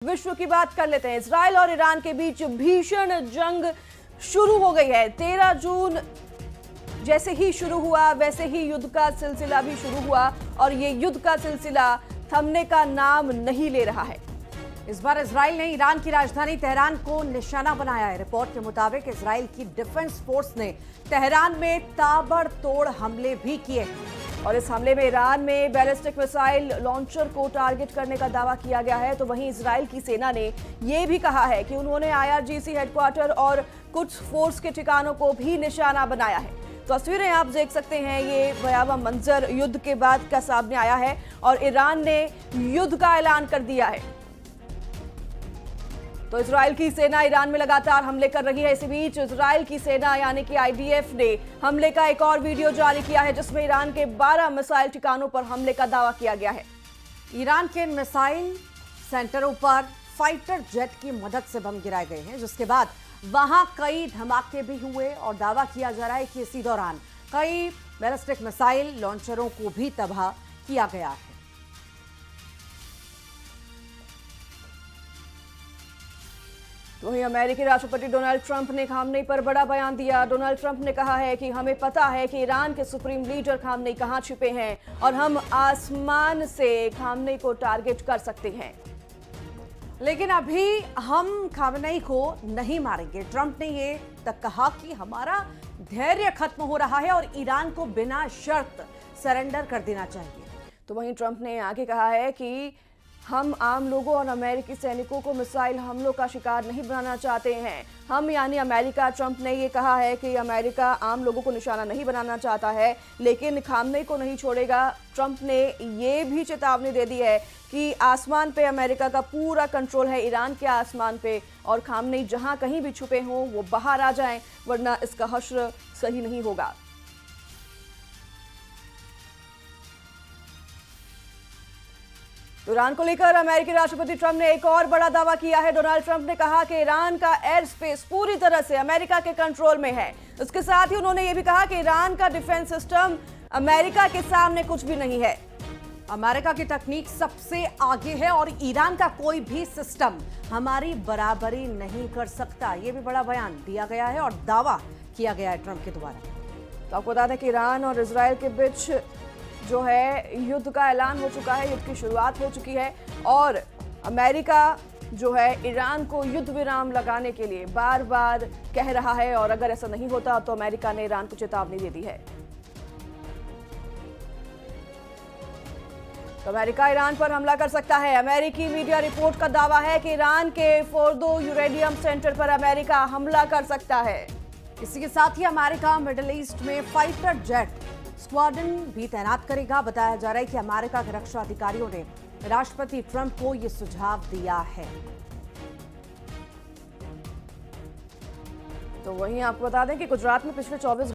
विश्व की बात कर लेते हैं। इजराइल और ईरान के बीच भीषण जंग शुरू हो गई है। 13 जून जैसे ही शुरू हुआ वैसे ही युद्ध का सिलसिला भी शुरू हुआ और ये युद्ध का सिलसिला थमने का नाम नहीं ले रहा है। इस बार इजराइल ने ईरान की राजधानी तेहरान को निशाना बनाया है। रिपोर्ट के मुताबिक इजराइल की डिफेंस फोर्स ने तेहरान में ताबड़तोड़ हमले भी किए और इस हमले में ईरान में बैलिस्टिक मिसाइल लॉन्चर को टारगेट करने का दावा किया गया है। तो वहीं इजराइल की सेना ने यह भी कहा है कि उन्होंने IRGC हेडक्वार्टर और कुछ फोर्स के ठिकानों को भी निशाना बनाया है। तस्वीरें आप देख सकते हैं, ये भयावह मंजर युद्ध के बाद का सामने आया है और ईरान ने युद्ध का ऐलान कर दिया है। तो इजराइल की सेना ईरान में लगातार हमले कर रही है। इसी बीच इजराइल की सेना यानी कि IDF ने हमले का एक और वीडियो जारी किया है जिसमें ईरान के 12 मिसाइल ठिकानों पर हमले का दावा किया गया है। ईरान के मिसाइल सेंटरों पर फाइटर जेट की मदद से बम गिराए गए हैं, जिसके बाद वहां कई धमाके भी हुए और दावा किया जा रहा है कि इसी दौरान कई बैलिस्टिक मिसाइल लॉन्चरों को भी तबाह किया गया है। तो वहीं अमेरिकी राष्ट्रपति डोनाल्ड ट्रंप ने खामनेई पर बड़ा बयान दिया। डोनाल्ड ट्रंप ने कहा है कि हमें पता है कि ईरान के सुप्रीम लीडर खामनेई कहां छिपे हैं और हम आसमान से खामनेई को टारगेट कर सकते हैं, लेकिन अभी हम खामनेई को नहीं मारेंगे। ट्रंप ने ये तक कहा कि हमारा धैर्य खत्म हो रहा है और ईरान को बिना शर्त सरेंडर कर देना चाहिए। तो वहीं ट्रंप ने आगे कहा है कि हम आम लोगों और अमेरिकी सैनिकों को मिसाइल हमलों का शिकार नहीं बनाना चाहते हैं। हम यानी अमेरिका, ट्रंप ने ये कहा है कि अमेरिका आम लोगों को निशाना नहीं बनाना चाहता है लेकिन खामनेई को नहीं छोड़ेगा। ट्रंप ने ये भी चेतावनी दे दी है कि आसमान पे अमेरिका का पूरा कंट्रोल है, ईरान के आसमान पे, और खामनेई जहां कहीं भी छुपे हों वो बाहर आ जाएं वरना इसका हश्र सही नहीं होगा। ईरान को लेकर अमेरिकी राष्ट्रपति ट्रंप ने एक और बड़ा दावा किया है। डोनाल्ड ट्रंप ने कहा कि ईरान का एयर स्पेस पूरी तरह से अमेरिका के कंट्रोल में है। उसके साथ ही उन्होंने ये भी कहा कि ईरान का डिफेंस सिस्टम अमेरिका के सामने कुछ भी नहीं है। अमेरिका की तकनीक सबसे आगे है और ईरान का कोई भी सिस्टम हमारी बराबरी नहीं कर सकता। ये भी बड़ा बयान दिया गया है और दावा किया गया है ट्रंप के द्वारा। तो आपको बता दें कि ईरान और इजराइल के बीच जो है युद्ध का ऐलान हो चुका है, युद्ध की शुरुआत हो चुकी है और अमेरिका जो है ईरान को युद्ध विराम लगाने के लिए बार बार कह रहा है और अगर ऐसा नहीं होता तो अमेरिका ने ईरान को चेतावनी दे दी है। तो अमेरिका ईरान पर हमला कर सकता है। अमेरिकी मीडिया रिपोर्ट का दावा है कि ईरान के फोर्दो यूरेनियम सेंटर पर अमेरिका हमला कर सकता है। इसी के साथ ही अमेरिका मिडिल ईस्ट में फाइटर जेट स्क्वाड्रन भी तैनात करेगा। बताया जा रहा है कि अमेरिका के रक्षा अधिकारियों ने राष्ट्रपति ट्रंप को यह सुझाव दिया है। तो वहीं आपको बता दें कि गुजरात में पिछले 24